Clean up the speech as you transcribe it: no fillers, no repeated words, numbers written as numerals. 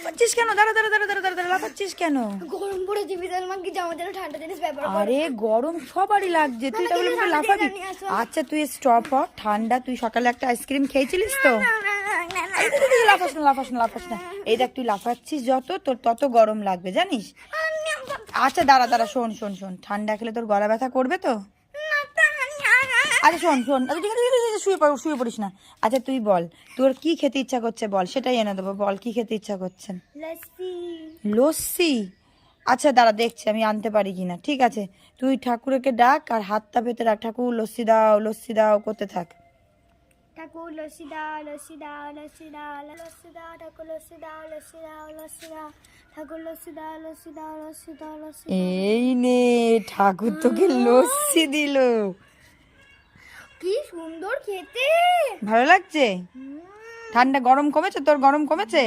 লাফাচ্ছিস কেন? দাঁড়া দাঁড়া দাঁড়া দাঁড়া দাঁড়া, লাফাচ্ছিস কেন? গরম পড়েছে বিশাল মাঙ্কি, জামা যেন ঠান্ডা জিনিস ব্যবহার করো। আরে গরম সবারই লাগছে, তুই তাহলে কিন্তু ঠান্ডা লাফাবি? দিয়ে নিয়ে আসো। আচ্ছা তুই স্টপ হ, ঠান্ডা। তুই সকালে একটা আইসক্রিম খেয়েছিলিস তো? না, না, না, না, না। আরে তুই লাফাস না লাফাস না লাফাস না। এই দেখ তুই লাফাচ্ছিস যত, তোর তত গরম লাগবে জানিস। আচ্ছা দাঁড়া দাঁড়া, শোন শোন শোন, ঠান্ডা খেলে তোর গলা ব্যথা করবে তো? আচ্ছা শোন শোন, আচ্ছা ঠিক আছে ঠিক আছে, শুয়ে পড়িস না। আচ্ছা তুই বল, তোর কি খেতে ইচ্ছা করছে বল, সেটাই এনে দেবো। বল কি খেতে ইচ্ছা করছে? লস্যি। লস্যি? আচ্ছা দাঁড়া দেখছি আমি আনতে পারি কিনা। ঠিক আছে, তুই ঠাকুরকে ডাক আর হাতটা পেতে রাখ, ঠাকুর লস্যি দাও করতে থাক। ঠাকুর লস্যি দাও, লস্যি দাও, লস্যি দাও, লস্যি দাও, ঠাকুর লস্যি দাও, লস্যি দাও, লস্যি দাও, ঠাকুর লস্যি দাও, লস্যি দাও, লস্যি দাও, লস্যি দাও। এই নে, ঠাকুর তোকে লস্যি দিল। কি সুন্দর খেতে। ভালো লাগছে? ঠান্ডা গরম কমেছে তোর? গরম কমেছে?